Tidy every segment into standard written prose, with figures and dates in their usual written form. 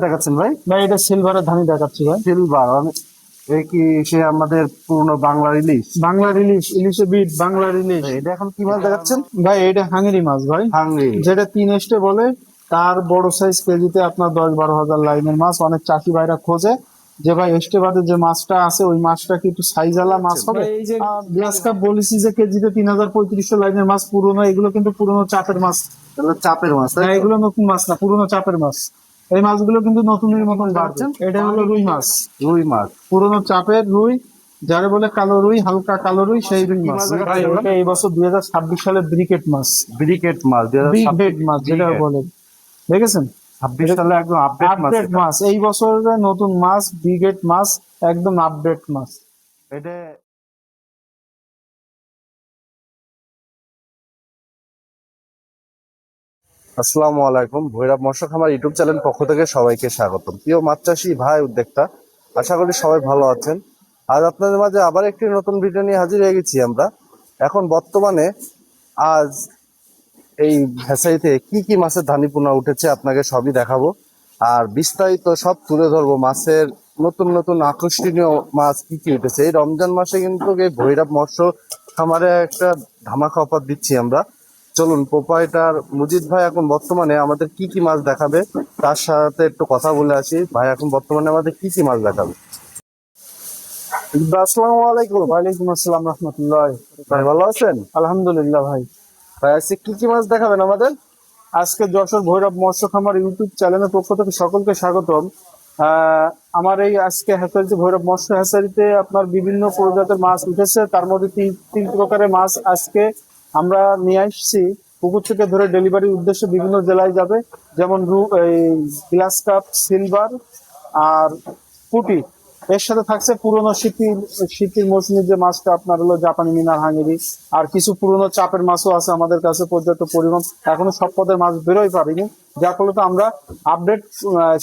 দেখাচ্ছেন ভাই? ভাই এটা সিলভারের ধানি দেখাচ্ছি ভাই। সিলভার এই কি সে আমাদের পুরনো বাংলার ইলিশ? বাংলার ইলিশ, ইলিশে বিট, বাংলার ইলিশ। এটা এখন কি মাছ দেখাচ্ছেন? ভাই এটা হাঙ্গেরি মাছ ভাই, হাঙ্গরি। যেটা 3 বলে। তার বড় সাইজ কেজিতে আপনার 10-12 হাজার লাইনের মাছ। অনেক চাষি ভাইরা খোঁজে যে ভাই এস্টে বাদে যে মাছটা আছে ওই মাছটা কি একটু সাইজালা মাছ হবে। এই যে গ্লাস কাপ বলেছি যে কেজিতে 3000-3500 লাইনের মাছ পুরনো, এগুলো কিন্তু পুরনো চাপের মাছ। এগুলো চাপের মাছ, তাই না, তো? এগুলো নতুন মাছ না, পুরনো চাপের মাছ। এই মাছগুলো কিন্তু নতুনের মতন বাড়ছে। এটা হলো রুই মাছ, রুই মাছ। পুরনো চাপের রুই, যারে বলে কালো রুই, হালকা কালো রুই, সেই রুই কি মাছ। মাছ দেখাচ্ছেন এটা এই বছর 2026 সালে ব্রিকেট মাছ, ব্রিকেট মাছ ব্রিকেট মাছ যেটা বলে, দেখেছেন? 26 সালে একদম আপডেট মাছ। আপডেট মাছ, এই বছরের নতুন মাছ, ব্রিগেড মাছ, একদম আপডেট মাছ। এটা আসসালামু আলাইকুম, ভৈরব মৎস্য খামার ইউটিউব চ্যানেল পক্ষ থেকে সবাইকে স্বাগতম। প্রিয় মাছ চাষী ভাই উদ্যোক্তা, আশা করি সবাই ভালো আছেন। আজ আপনাদের মাঝে আবার একটি নতুন ভিডিও নিয়ে হাজির হয়ে গেছি আমরা। এখন বর্তমানে আজ এই ভেসাইতে কি কি মাছের ধানি পোনা উঠেছে আপনাকে সবই দেখাবো, আর বিস্তারিত সব তুলে ধরবো। মাছের নতুন নতুন আকর্ষণীয় মাছ কি কি উঠেছে এই রমজান মাসে, কিন্তু এই ভৈরব মৎস্য খামারে একটা ধামাকা অফার দিচ্ছি আমরা। চলুন, প্রোপাইটার মুজিদ ভাই এখন বর্তমানে আমাদের কি কি মাছ দেখাবে তার সাথে একটু কথা বলে আসি। ভাই এখন বর্তমানে আমাদের কি কি মাছ দেখাবে? আসসালামু আলাইকুম। ওয়ালাইকুম আসসালাম রহমতুল্লাহ। ভাই ভালো আছেন? আলহামদুলিল্লাহ ভাই। ভাই আজকে কি কি মাছ দেখাবেন আমাদের? আজকে যশোর ভৈরব মৎস্য খামার ইউটিউব চ্যানেলের পক্ষ থেকে সকলকে স্বাগতম। আমার এই আজকে হ্যাচারিতে, ভৈরব মৎস্য হ্যাচারিতে আপনার বিভিন্ন প্রজাতির মাছ উঠেছে। তার মধ্যে তিন প্রকারের মাছ আজকে আমরা নিয়ে আসছি। পুকুর থেকে ধরে ডেলিভারির উদ্দেশ্যে বিভিন্ন জেলায় যাবে, যেমন এই গ্লাস কাপ, সিলভার আর পুঁটি। এর সাথে থাকছে পুরনো শীতের মৌসুমে যে মাছটা আপনার হলো জাপানি মিনার, হাঙ্গেরি, আর কিছু পুরনো চাপের মাছও আছে আমাদের কাছে পর্যাপ্ত পরিমাণ। এখনো সব পদের মাছ বেরোই পারিনি, যার ফলে তো আমরা আপডেট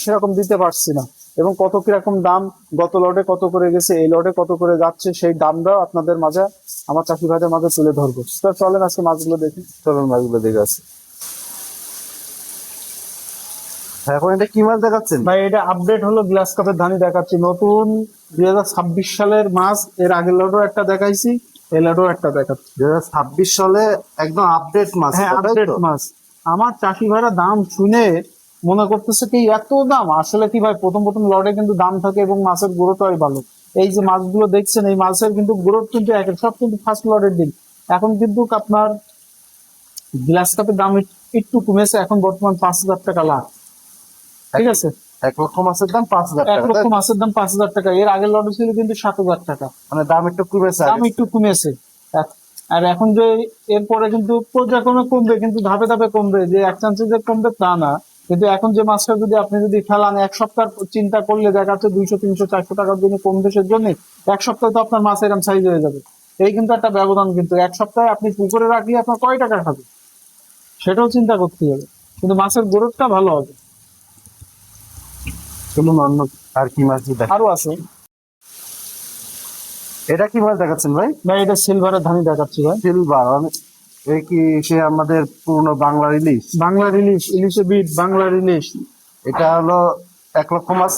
সেরকম দিতে পারছি না। এবং কত কিরকম দাম, গত লটে কত করে গেছে, এই লটে কত করে যাচ্ছে, সেই দামটাও আপনাদের মাঝে, আমার চাষি ভাইদের মাঝে তুলে ধরবো। তো চলেন আজকে মাছগুলো দেখি। চলুন মাছগুলো দেখে আসি। এখন এটা কি মাছ দেখাচ্ছেন? ভাই এটা আপডেট হলো গ্লাস কাপের ধানি দেখাচ্ছি, নতুন 2026 সালের মাছ। এর আগের লটও একটা দেখাইছি, এই লটও একটা দেখাচ্ছি। 2026 সালে একদম আপডেট মাছ। হ্যাঁ, আপডেট মাছ। আমার চাষি ভাইরা দাম শুনে মনে করতেছে কি এত দাম। আসলে কি ভাই, প্রথম প্রথম লটে কিন্তু দাম থাকে এবং মাছের গ্রোথটাই ভালো। এই যে মাছগুলো দেখছেন, এই মাছের কিন্তু গ্রোথ কিন্তু সব কিন্তু ফার্স্ট লটের দিন। এখন কিন্তু আপনার গ্লাস কাপের দাম একটু কমেছে, এখন বর্তমান 5,000 টাকা লাখ। ঠিক আছে, 1 লক্ষ মাছের দাম 5,000 এক টাকা, লক্ষ মাছের দাম 5,000 টাকা। এর আগের লটে ছিল কিন্তু 7,000 টাকা। মানে দাম একটু কমেছে। দাম একটু কমেছে। আর এখন যে এরপরে কিন্তু পর্যায়ক্রমে কমবে, কিন্তু ধাপে ধাপে কমবে, যে এক চান্সে যে কমবে তা না। কিন্তু এখন যে মাছটা যদি আপনি ফেলান, এক সপ্তাহ চিন্তা করলে দেখা যাচ্ছে 200, 300, 400 টাকার জন্য কম বেশের জন্য এক সপ্তাহে তো আপনার মাছ এরকম সাইজ হয়ে যাবে। এই কিন্তু একটা ব্যবধান। কিন্তু এক সপ্তাহে আপনি পুকুরে রাখলে আপনার কয় টাকা খাবে সেটাও চিন্তা করতে হবে, কিন্তু মাছের গ্রোথটা ভালো হবে। চলুন অন্য আর কি মাছ দেখা। আরো আছে। এটা কি মাছ দেখাচ্ছেন ভাই? ভাই এটা সিলভারের ধানি দেখাচ্ছি ভাই। সিলভার এই কি সে আমাদের পুরনো বাংলার ইলিশ? বাংলার ইলিশ, ইলিশে বিট, বাংলার ইলিশ। এটা হলো 1 লক্ষ মাছ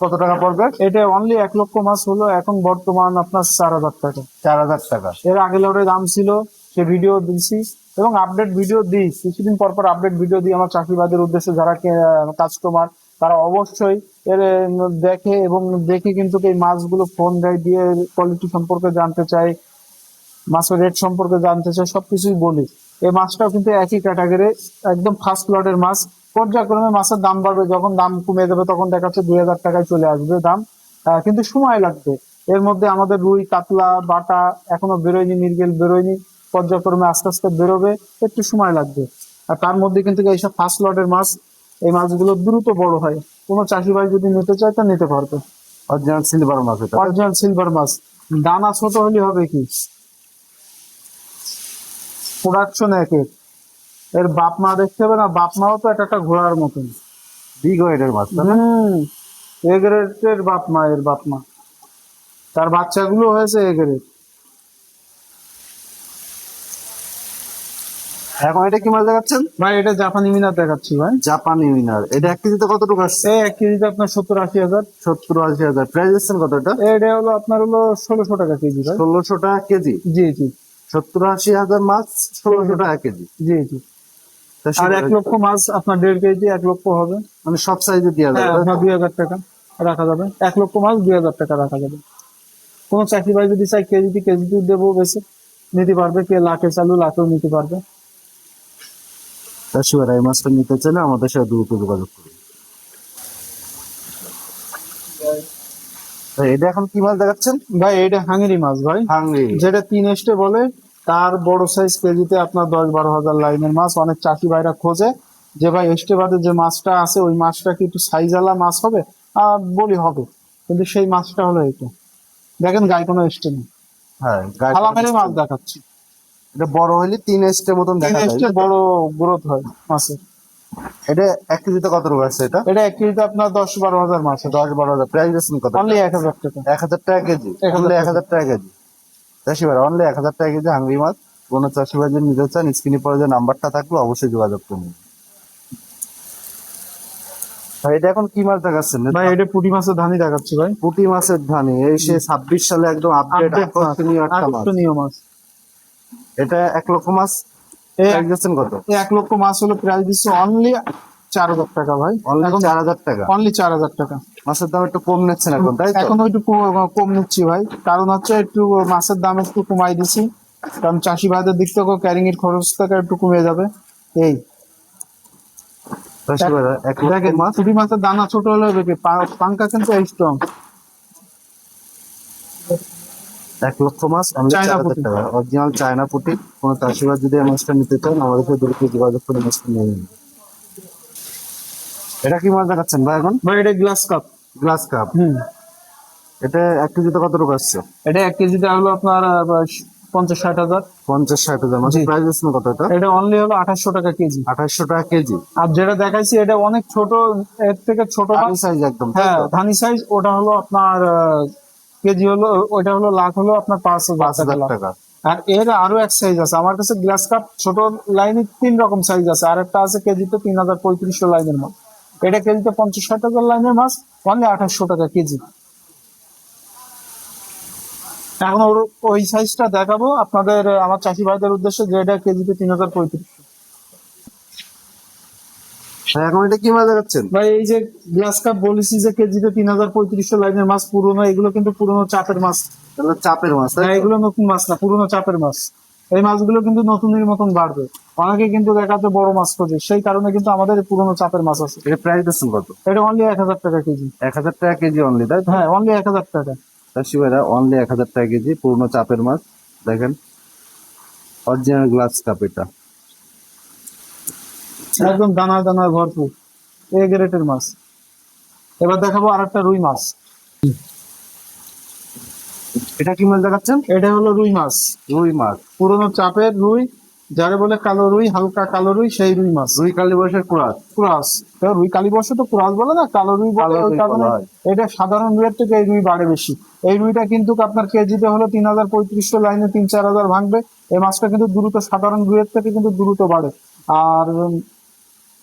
কত টাকা পড়বে? এটা অনলি 1 লক্ষ মাছ হলো এখন বর্তমান আপনার 4,000 টাকা। 4,000 টাকা। এর আগে লটের দাম ছিল, সে ভিডিও দিচ্ছি এবং আপডেট ভিডিও দিই, কিছুদিন পর পর আপডেট ভিডিও দিই আমার চাকরিবাদের উদ্দেশ্যে। যারা কাস্টমার তারা অবশ্যই এর দেখে এবং দেখে কিন্তু এই মাছগুলো ফোন দেয়, দিয়ে কোয়ালিটি সম্পর্কে জানতে চাই, মাছের রেট সম্পর্কে জানতে চাই, সবকিছুই বলি। এই মাছটাও কিন্তু একই ক্যাটাগরি, একদম ফার্স্ট লটের মাছ। পর্যায়ক্রমে মাছের দাম বাড়বে, যখন দাম কমে যাবে তখন দেখা যাচ্ছে 2,000 টাকায় চলে আসবে দাম। কিন্তু সময় লাগবে। এর মধ্যে আমাদের রুই, কাতলা, বাটা এখনো বেরোয়নি, মৃগেল বেরোয়নি, পর্যায়ক্রমে আস্তে আস্তে বেরোবে, একটু সময় লাগবে। আর তার মধ্যে কিন্তু এইসব ফার্স্ট লটের মাছ, এই মাছগুলো দ্রুত বড় হয়। কোনো চাষি ভাই যদি নিতে চায় তা নিতে পারবে। অরিজিনাল সিলভার মাছ এটা। অরিজিনাল সিলভার মাছ। দানা ছোট হলে হবে কি, প্রোডাকশন একের। এর বাপ মা দেখতে হবে না, বাপ মাও তো একটা ঘোড়ার মতন। বিগ ওয়েটের মাছ। এ গ্রেডের বাপ মা, এর বাপ মা, তার বাচ্চাগুলো হয়েছে এ গ্রেড। এখন এটা কি মাছ দেখাচ্ছেন? ভাই এটা জাপানি মিনার দেখাচ্ছি ভাই। জাপানি মিনার। এটা 1 কেজিতে কতটুকু আসছে? এই 1 কেজিতে আপনার 70-80 হাজার। 70-80 হাজার। প্রাইস দিচ্ছেন কত এটা? এটা হলো আপনার হলো 1600 টাকা কেজি ভাই। 1600 টাকা কেজি। জি জি 70-80 হাজার মাছ 1600 টাকা কেজি। জি জি। আর 1 লক্ষ মাছ আপনার 1.5 কেজি 1 লক্ষ হবে। মানে সব সাইজে দেওয়া হ্যাঁ, যাবে? আপনার 2000 টাকা রাখা যাবে। 1 লক্ষ মাছ 2000 টাকা রাখা যাবে। কোনো চাকরি ভাই যদি চাই কেজিতে দেবো বেশি নিতে পারবে, কে লাখে চালু লাখেও নিতে পারবে। চাষি ভাইরা এই মাছটা নিতে চাইলে আমাদের সাথে দ্রুত যোগাযোগ করুন। ভাই, এটা এখন কি মাছ দেখাচ্ছেন? ভাই এটা হাঙ্গেরি মাছ ভাই, হাঙ্গরি। যেটা 3 স্টে বলে। তার বড় সাইজ কেজিতে আপনার 10-12 হাজার লাইনের মাছ। অনেক চাষি ভাইরা খোঁজে যে ভাই স্টে বাদে যে মাছটা আছে ওই মাছটা কি একটু সাইজওয়ালা মাছ হবে, বলি হবে, কিন্তু সেই মাছটা হলো এটা। দেখেন গায়ে কোনো স্টে নেই, হ্যাঁ, থালা মেরে মাছ দেখাচ্ছি। এটা বড় হইলে 3 স্টের মতন দেখা যায়। 3 স্টে বড় গ্রোথ হয় মাছের। এটা 1 কেজিতে কত টাকা আছে এটা? এটা 1 কেজিতে আপনার 10-12 হাজার মাছ। 10-12 হাজার। প্রাইস দিচ্ছেন কত? অনলি 1000 টাকা। 1000 টাকা কেজি। 1000 অনলি টাকা। 1000 টাকা কেজি। চাষি ভাই অনলি 1000 টাকা কেজি হাঙ্গরি মাছ। কোনো চাষি ভাই যদি নিতে চান স্ক্রিনে পরে যে নাম্বারটা থাকবে অবশ্যই যোগাযোগ করুন। ভাই, এটা এখন কি মাছ দেখাচ্ছেন? ভাই এটা পুঁটি মাছের ধানি দেখাচ্ছি ভাই। পুঁটি মাছের ধানি। এই সে 26 সালে একদম আপডেট আপডেট মাছ, আকর্ষণীয় একটা মাছ। আকর্ষণীয় মাছ। এটা 1 লক্ষ মাছ। এই প্রাইস দিচ্ছেন কত? 1 লক্ষ মাছ হলো প্রাইস দিচ্ছে অনলি 4000 টাকা ভাই। অনলি এখন 4000 টাকা। অনলি 4000 টাকা। মাছের দাম একটু কম নিচ্ছেন এখন, তাই তো? এখন একটু কম নিচ্ছি ভাই, কারণ হচ্ছে একটু মাছের দাম একটু কমাই দিছি, কারণ চাষি ভাইদের দিক থেকে ক্যারিং এর খরচ থেকে একটু কমে যাবে। এই চাষি ভাইরা 1 লক্ষ দেখেন মাছ। পুঁটি মাছের দানা ছোট হলে হবে কি, পাঙ্কা কিন্তু স্ট্রং। 1 লক্ষ মাছ অনলি চায়না 4000 পুঁটি। টাকা। অরিজিনাল চায়না পুঁটি। কোনো চাষি ভাই যদি এই মাছটা নিতে চান আমাদের সাথে দ্রুত যোগাযোগ করে মাছটা নিয়ে নিন। এটা কি মাছ দেখাচ্ছেন ভাই এখন? ভাই এটা গ্লাস কাপ। Glass cup. হুম। এটা 1 কেজিতে কত টাকা আসছে? এটা 1 কেজিতে হলো আপনার 50-60 হাজার। 50-60 হাজার। মাছের জি। প্রাইস দিচ্ছেন কত এটা? এটা অনলি হলো 2800 টাকা কেজি। 2800 টাকা কেজি। আর যেটা দেখাইছি এটা অনেক ছোট, এর থেকে ছোট ধানি মাছ। সাইজ একদম, তাই হ্যাঁ তো? ধানি সাইজ, ওটা হলো আপনার কেজি হলো, ওইটা হলো লাখ হলো আপনার 5000 5000 টাকা। টাকা। আর এর আরো এক সাইজ আছে আমার কাছে, গ্লাস কাপ ছোট লাইনে 3 রকম সাইজ আছে। আর একটা আছে কেজিতে 3035 লাইনের মাছ। এটা কেজিতে 50-60 হাজার লাইনের মাছ, অনলি 2800 টাকা কেজি। এখন ওই সাইজটা দেখাবো আপনাদের, আমার চাষি ভাইদের উদ্দেশ্যে, যে এটা কেজিতে 3035। এখন এটা কি মাছ দেখাচ্ছেন? ভাই এই যে গ্লাস কাপ বলেছি যে কেজিতে 3035 লাইনের মাছ, পুরোনো, এগুলো কিন্তু পুরোনো চাপের মাছ। এটা চাপের মাছ, তাই হ্যাঁ, তো? এগুলো নতুন মাছ না, পুরোনো চাপের মাছ। এই মাছগুলো কিন্তু নতুনের মতন বাড়বে। অনেকে কিন্তু দেখাতে বড় মাছ খোঁজে, সেই কারণে কিন্তু আমাদের এই পুরোনো চাপের মাছ আছে। এটা প্রাইস দিচ্ছেন কত? এটা অনলি 1000 টাকা কেজি। 1000 টাকা কেজি অনলি, তাই তো? হ্যাঁ, অনলি 1000 টাকা। চাষি ভাইরা অনলি 1000 টাকা কেজি পুরনো চাপের মাছ। দেখেন অরিজিনাল গ্লাস কাপ এটা। একদম দানা দানা ভরপুর, এ গ্রেটের মাছ। এবার দেখাবো আর একটা রুই মাছ। এটা কি মাছ দেখাচ্ছেন? এটা হলো রুই মাছ, রুই মাছ। পুরোনো চাপের রুই, যারা বলে কালো রুই, হালকা কালো রুই, সেই রুই মাছ। রুই কালী বয়সের কুড়াস। ক্রাস, রুই কালী বর্ষ তো ক্রাস বলে না, কালো রুই বলে। কালো ওই রুই কারণে বলা হয়। এটা সাধারণ রুইয়ের থেকে এই রুই বাড়ে বেশি। এই রুইটা কিন্তু আপনার কেজিতে হলো 3035 লাইনে 3-4 হাজার ভাঙবে। এই মাছটা কিন্তু দ্রুত, সাধারণ রুইয়ের থেকে কিন্তু দ্রুত বাড়ে। আর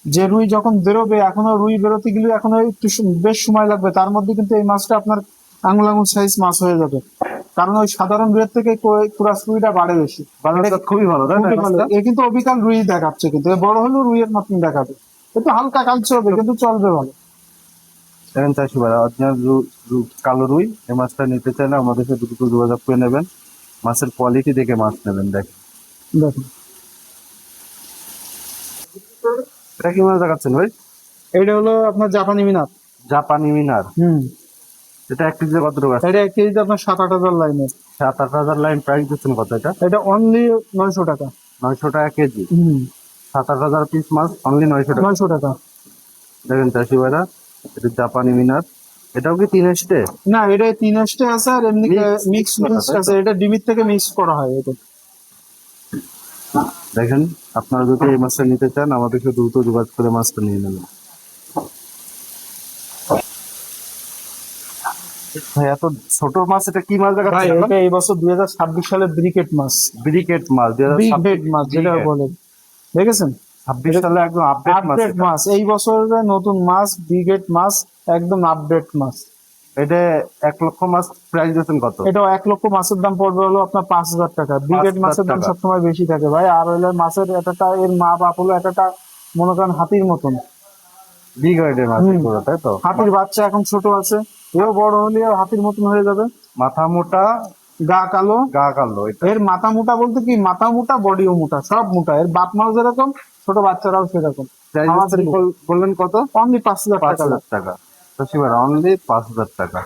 যে রুই যখন বেরোবে, এখনো রুই বেরোতে গেলে এখনো একটু বেশ সময় লাগবে, তার মধ্যে কিন্তু এই মাছটা আপনার আঙুল আঙুল সাইজ মাছ হয়ে যাবে। কারণ ওই সাধারণ রুইয়ের থেকে ক্রাস রুইটা বাড়ে বেশি। বাজারটা খুবই ভালো, তাই না খুবই ভালো। মাছটা? এ কিন্তু অবিকাল রুই দেখাচ্ছে, কিন্তু এ বড় হলেও রুইয়ের মতন দেখাবে। একটু হালকা কালচে হবে কিন্তু চলবে ভালো। দেখেন চাষি ভাইরা অরিজিনাল কালো রুই। এই মাছটা নিতে চাইলে আমাদের সাথে দ্রুত যোগাযোগ করে নেবেন। মাছের কোয়ালিটি দেখে মাছ নেবেন। দেখেন দেখুন এটা কি মাছ দেখাচ্ছেন ভাই? এটা হলো আপনার জাপানি মিনার। জাপানি মিনার। হুম। এটা 1 কেজিতে কত টাকা? এটা 1 কেজিতে আপনার 7-8 হাজার লাইনের। 7-8 হাজার লাইন। প্রাইস দিচ্ছেন কত এটা? এটা অনলি 900 টাকা। 900 টাকা কেজি। হুম। 7-8 হাজার পিস মাছ অনলি 900 টাকা। 900 টাকা। দেখেন চাষি ভাইরা এটা জাপানি মিনার। এটাও কি 3 স্টে? না, এটা 3 স্টে আছে, আর এমনি Mix মিক্স করা, আছে। এটা ডিমির থেকে মিক্স করা হয় এটা। দেখেন আপনারা যদি এই মাছটা নিতে চান আমাদের সাথে দ্রুত যোগাযোগ করে মাছটা নিয়ে নেবেন। ভাই এত ছোট মাছ, এটা কি মাছ ভাই দেখাচ্ছেন এখন? এটা এই বছর 2026 সালে ব্রিকেট মাছ, ব্রিকেট মাছ। ব্রিকেট মাছ যেটা বলে। দেখেছেন 26 সালে একদম আপডেট মাছ আপডেট মাছ, এই বছরের নতুন মাছ, ব্রিগেড মাছ, একদম আপডেট মাছ। এটা 1 লক্ষ মাছ প্রাইস দিয়েছেন কত? এটাও 1 লক্ষ মাছের দাম পড়বে হলো আপনার 5,000 টাকা। ব্রিগেড 5,000 মাছের দাম টাকা। সবসময় বেশি থাকে ভাই। আর হইলে মাছের একটা এর মা বাপ হলো একটা মনে করেন হাতির মতন। বিগ গ্রেডের মাছ হুম। এগুলো, তাই তো? হাতির বাচ্চা এখন ছোট আছে, এও বড় হলে হাতির মতন হয়ে যাবে। মাথা মোটা, গা কালো। গা কালো। এটা এর মাথা মোটা বলতে কি, মাথা মোটা বডিও মোটা, সব মোটা। এর বাপ মাও যেরকম, ছোট বাচ্চারাও সেরকম। প্রাইস বললেন কত? অনলি 5,000 টাকা। 5,000 টাকা। তো শিবার অনলি 5,000 টাকা।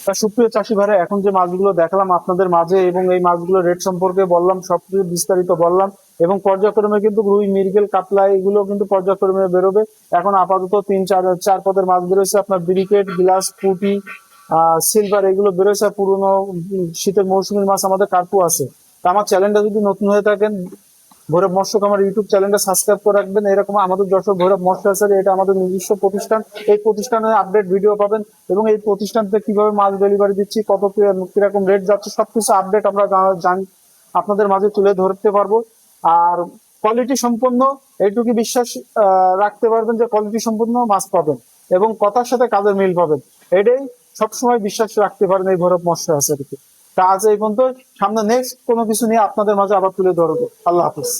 তা সুপ্রিয় চাষি ভাইরা, এখন যে মাছগুলো দেখালাম আপনাদের মাঝে এবং এই মাছগুলোর রেট সম্পর্কে বললাম, সবকিছু বিস্তারিত বললাম এবং পর্যায়ক্রমে কিন্তু রুই, মৃগেল, কাতলা এগুলো কিন্তু পর্যায়ক্রমে বেরোবে। এখন আপাতত চার পদের মাছ বেরোচ্ছে আপনার, ব্রিকেট, গ্লাস, পুঁটি, সিলভার এগুলো বেরোচ্ছে। পুরনো শীতের মৌসুমীর মাছ আমাদের কার্পু আছে। তা আমার চ্যানেলটা যদি নতুন হয়ে থাকেন, ভৈরব মৎস্য খামার ইউটিউব চ্যানেলটা সাবস্ক্রাইব করে রাখবেন। এরকম আমাদের যশোর ভৈরব মৎস্য হ্যাচারী, এটা আমাদের নিজস্ব প্রতিষ্ঠান। এই প্রতিষ্ঠানের আপডেট ভিডিও পাবেন এবং এই প্রতিষ্ঠান থেকে কিভাবে মাছ ডেলিভারি দিচ্ছি, কত কিরকম রেট যাচ্ছে, সবকিছু আপডেট আমরা আপনাদের মাঝে তুলে ধরতে পারবো। আর কোয়ালিটি সম্পন্ন, এইটুকু বিশ্বাস রাখতে পারবেন যে কোয়ালিটি সম্পন্ন মাছ পাবেন এবং কথার সাথে কাজের মিল পাবেন। এটাই সবসময় বিশ্বাস রাখতে পারেন এই ভৈরব মৎস্য হ্যাচারীতে। তা আজ এই পর্যন্ত, সামনে নেক্সট কোনো কিছু নিয়ে আপনাদের মাঝে আবার তুলে ধরবো। আল্লাহ হাফিজ।